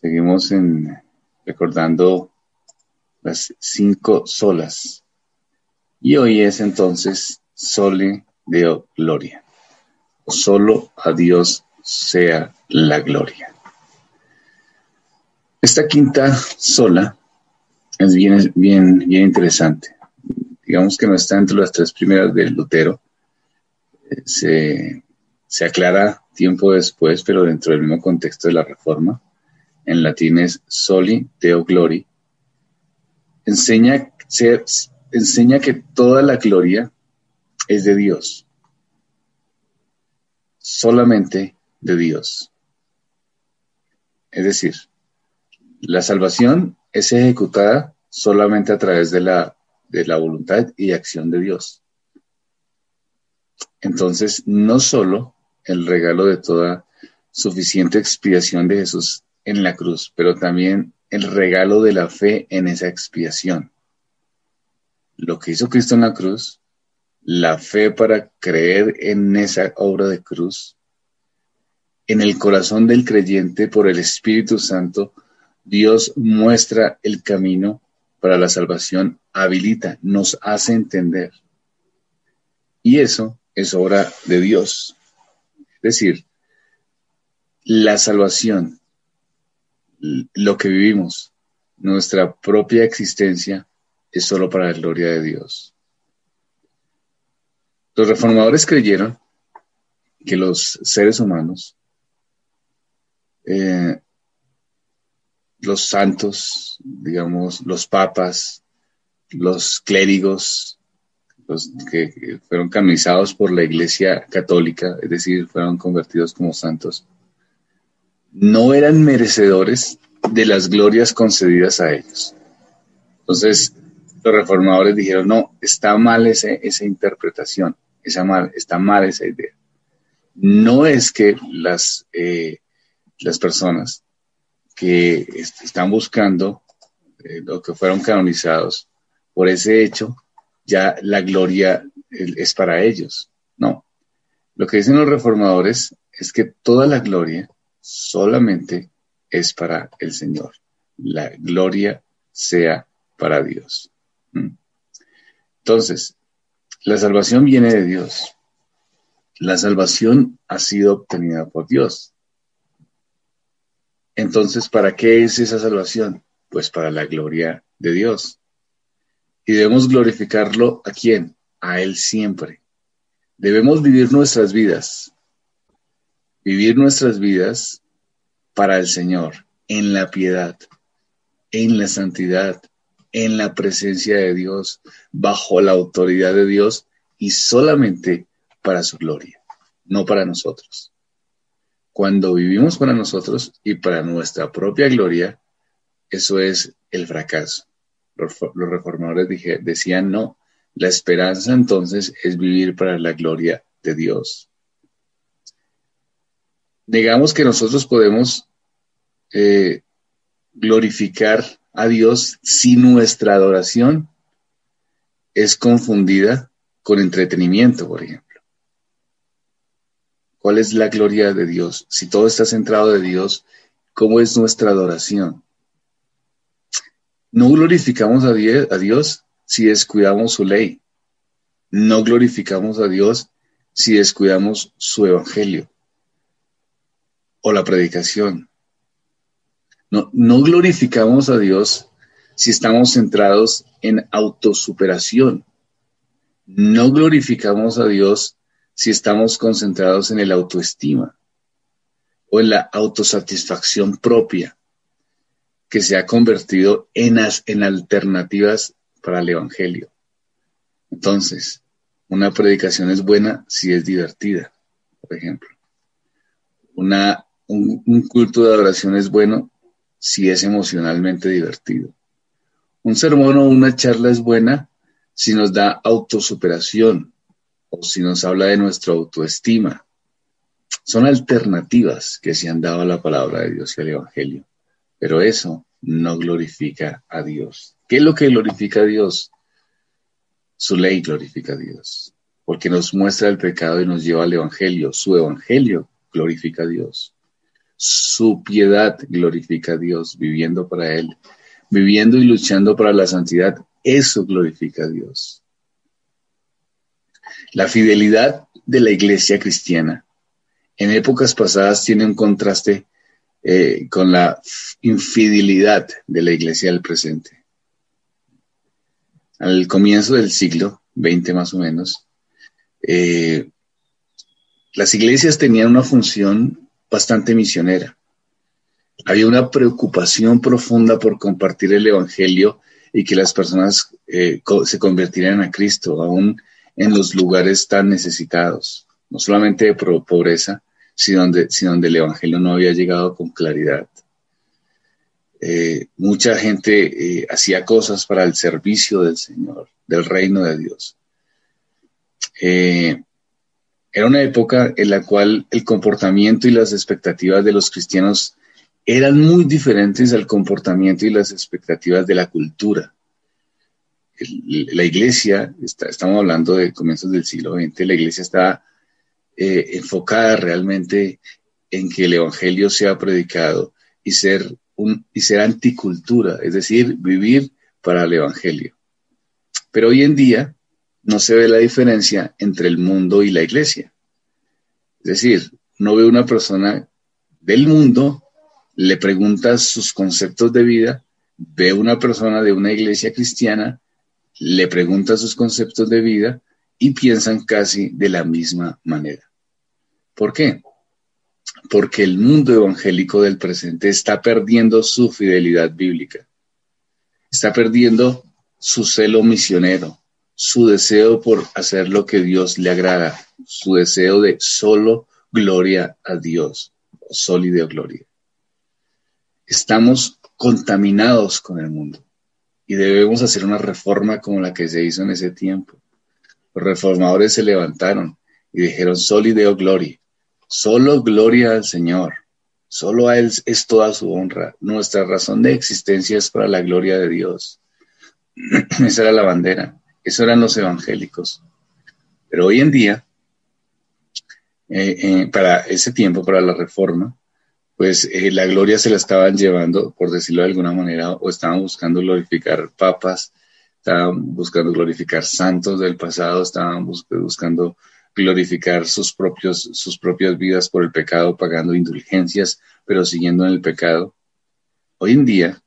Seguimos recordando las 5 solas. Y hoy es entonces Soli Deo Gloria. Solo a Dios sea la gloria. Esta quinta sola es bien interesante. Digamos que no está entre las 3 primeras del Lutero. Se aclara tiempo después, pero dentro del mismo contexto de la Reforma. En latín es Soli Deo Glori. Enseña que toda la gloria es de Dios, solamente de Dios. Es decir, la salvación es ejecutada solamente a través de la voluntad y acción de Dios. Entonces, no solo el regalo de toda suficiente expiación de Jesús en la cruz, pero también el regalo de la fe en esa expiación. Lo que hizo Cristo en la cruz, la fe para creer en esa obra de cruz, en el corazón del creyente por el Espíritu Santo, Dios muestra el camino para la salvación, habilita, nos hace entender. Y eso es obra de Dios. Es decir, la salvación, lo que vivimos, nuestra propia existencia, es solo para la gloria de Dios. Los reformadores creyeron que los seres humanos, los santos, digamos, los papas, los clérigos, los que fueron canonizados por la Iglesia Católica, es decir, fueron convertidos como santos, no eran merecedores de las glorias concedidas a ellos. Entonces, los reformadores dijeron, no, está mal esa interpretación, está mal esa idea. No es que las personas que están buscando lo que fueron canonizados, por ese hecho, ya la gloria es para ellos. No. Lo que dicen los reformadores es que toda la gloria solamente es para el Señor. La gloria sea para Dios. Entonces, la salvación viene de Dios. La salvación ha sido obtenida por Dios. Entonces, ¿para qué es esa salvación? Pues para la gloria de Dios. Y debemos glorificarlo ¿a quién? A Él siempre. Debemos vivir nuestras vidas para el Señor, en la piedad, en la santidad, en la presencia de Dios, bajo la autoridad de Dios y solamente para su gloria, no para nosotros. Cuando vivimos para nosotros y para nuestra propia gloria, eso es el fracaso. Los reformadores decían no, la esperanza entonces es vivir para la gloria de Dios. Negamos que nosotros podemos glorificar a Dios si nuestra adoración es confundida con entretenimiento, por ejemplo. ¿Cuál es la gloria de Dios? Si todo está centrado de Dios, ¿cómo es nuestra adoración? No glorificamos a Dios si descuidamos su ley. No glorificamos a Dios si descuidamos su evangelio o la predicación. No glorificamos a Dios si estamos centrados en autosuperación. No glorificamos a Dios si estamos concentrados en el autoestima o en la autosatisfacción propia que se ha convertido en alternativas para el evangelio. Entonces, una predicación es buena si es divertida, por ejemplo. Un culto de adoración es bueno si es emocionalmente divertido. Un sermón o una charla es buena si nos da autosuperación o si nos habla de nuestra autoestima. Son alternativas que se han dado a la palabra de Dios y al evangelio, pero eso no glorifica a Dios. ¿Qué es lo que glorifica a Dios? Su ley glorifica a Dios, porque nos muestra el pecado y nos lleva al evangelio. Su evangelio glorifica a Dios. su piedad glorifica a Dios, viviendo para Él, viviendo y luchando para la santidad, eso glorifica a Dios. La fidelidad de la iglesia cristiana en épocas pasadas tiene un contraste con la infidelidad de la iglesia del presente. Al comienzo del siglo XX más o menos, las iglesias tenían una función bastante misionera. Había una preocupación profunda por compartir el evangelio y que las personas se convirtieran a Cristo, aún en los lugares tan necesitados, no solamente de pobreza, sino donde el evangelio no había llegado con claridad. Mucha gente hacía cosas para el servicio del Señor, del reino de Dios. Era una época en la cual el comportamiento y las expectativas de los cristianos eran muy diferentes al comportamiento y las expectativas de la cultura. La iglesia, estamos hablando de comienzos del siglo XX, la iglesia está enfocada realmente en que el evangelio sea predicado y ser anticultura, es decir, vivir para el evangelio. Pero hoy en día no se ve la diferencia entre el mundo y la iglesia. Es decir, no ve una persona del mundo, le pregunta sus conceptos de vida, ve una persona de una iglesia cristiana, le pregunta sus conceptos de vida y piensan casi de la misma manera. ¿Por qué? Porque el mundo evangélico del presente está perdiendo su fidelidad bíblica, está perdiendo su celo misionero, su deseo por hacer lo que Dios le agrada, su deseo de solo gloria a Dios, o soli Deo gloria. Estamos contaminados con el mundo y debemos hacer una reforma como la que se hizo en ese tiempo. Los reformadores se levantaron y dijeron soli Deo gloria, solo gloria al Señor, solo a Él es toda su honra. Nuestra razón de existencia es para la gloria de Dios. Esa era la bandera, eso eran los evangélicos. Pero hoy en día, para ese tiempo, para la reforma, pues la gloria se la estaban llevando, por decirlo de alguna manera, o estaban buscando glorificar papas, estaban buscando glorificar santos del pasado, estaban buscando glorificar sus propias vidas por el pecado, pagando indulgencias, pero siguiendo en el pecado. Hoy en día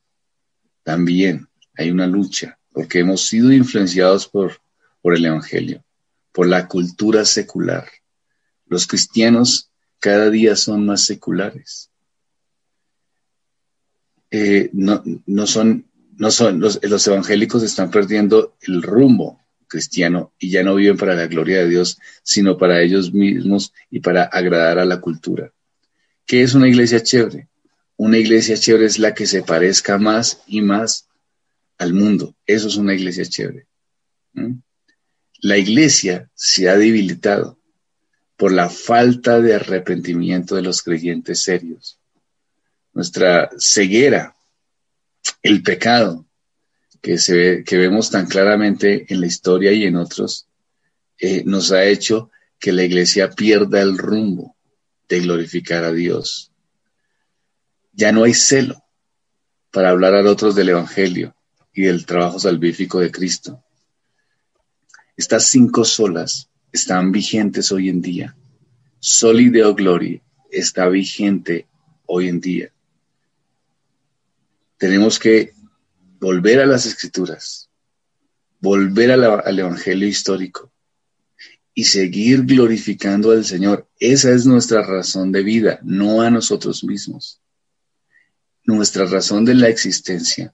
también hay una lucha, porque hemos sido influenciados por el evangelio, por la cultura secular. Los cristianos cada día son más seculares. Los evangélicos están perdiendo el rumbo cristiano y ya no viven para la gloria de Dios, sino para ellos mismos y para agradar a la cultura. ¿Qué es una iglesia chévere? Una iglesia chévere es la que se parezca más y más al mundo. Eso es una iglesia chévere. La iglesia se ha debilitado por la falta de arrepentimiento de los creyentes serios. Nuestra ceguera, el pecado que vemos tan claramente en la historia y en otros, nos ha hecho que la iglesia pierda el rumbo de glorificar a Dios. Ya no hay celo para hablar a otros del evangelio y del trabajo salvífico de Cristo. Estas 5 solas están vigentes hoy en día. Soli Deo gloria está vigente hoy en día. Tenemos que volver a las Escrituras, volver al Evangelio histórico y seguir glorificando al Señor. Esa es nuestra razón de vida, no a nosotros mismos. Nuestra razón de la existencia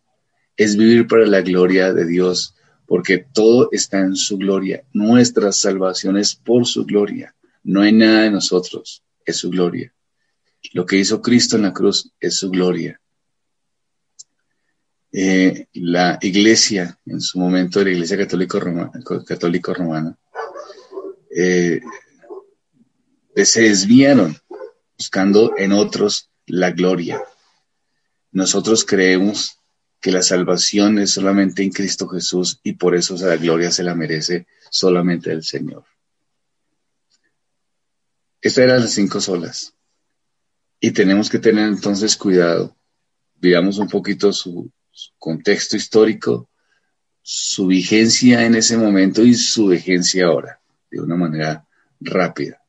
es vivir para la gloria de Dios, porque todo está en su gloria. Nuestra salvación es por su gloria. No hay nada de nosotros, es su gloria. Lo que hizo Cristo en la cruz es su gloria. La iglesia, en su momento, la iglesia católico romana, se desviaron buscando en otros la gloria. Nosotros creemos que la salvación es solamente en Cristo Jesús y por eso la gloria se la merece solamente el Señor. Estas eran las 5 solas. Y tenemos que tener entonces cuidado. Veamos un poquito su contexto histórico, su vigencia en ese momento y su vigencia ahora, de una manera rápida.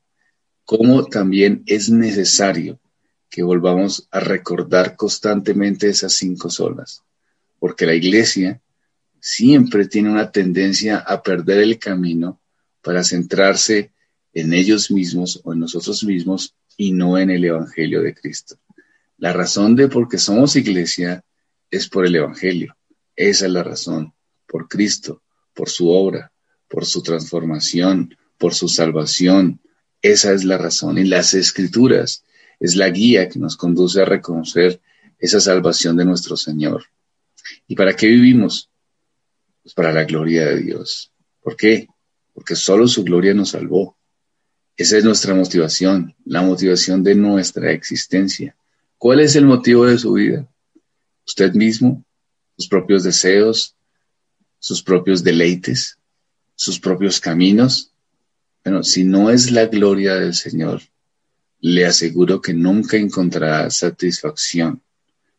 Cómo también es necesario que volvamos a recordar constantemente esas 5 solas, porque la iglesia siempre tiene una tendencia a perder el camino para centrarse en ellos mismos o en nosotros mismos y no en el Evangelio de Cristo. La razón de por qué somos iglesia es por el Evangelio. Esa es la razón, por Cristo, por su obra, por su transformación, por su salvación. Esa es la razón. Y las Escrituras es la guía que nos conduce a reconocer esa salvación de nuestro Señor. ¿Y para qué vivimos? Pues para la gloria de Dios. ¿Por qué? Porque solo su gloria nos salvó. Esa es nuestra motivación, la motivación de nuestra existencia. ¿Cuál es el motivo de su vida? ¿Usted mismo? ¿Sus propios deseos? ¿Sus propios deleites? ¿Sus propios caminos? Bueno, si no es la gloria del Señor, le aseguro que nunca encontrará satisfacción.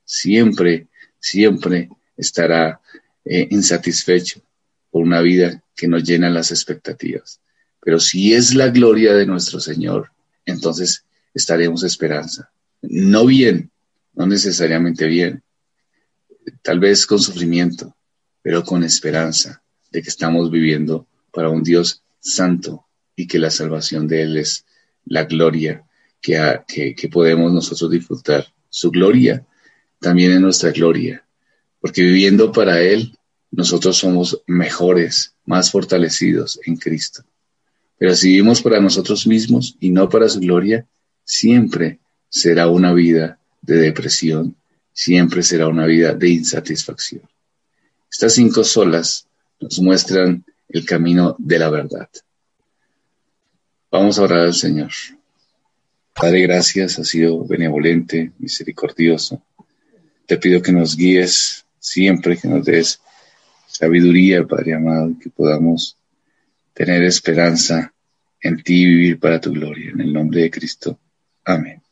Siempre estará insatisfecho por una vida que no llena las expectativas. Pero si es la gloria de nuestro Señor, entonces estaremos esperanza. No bien, no necesariamente bien, tal vez con sufrimiento, pero con esperanza de que estamos viviendo para un Dios santo y que la salvación de Él es la gloria que podemos nosotros disfrutar. Su gloria también es nuestra gloria, porque viviendo para Él, nosotros somos mejores, más fortalecidos en Cristo. Pero si vivimos para nosotros mismos y no para su gloria, siempre será una vida de depresión, siempre será una vida de insatisfacción. Estas 5 solas nos muestran el camino de la verdad. Vamos a orar al Señor. Padre, gracias, has sido benevolente, misericordioso. Te pido que nos guíes siempre, que nos des sabiduría, Padre amado, que podamos tener esperanza en ti y vivir para tu gloria. En el nombre de Cristo. Amén.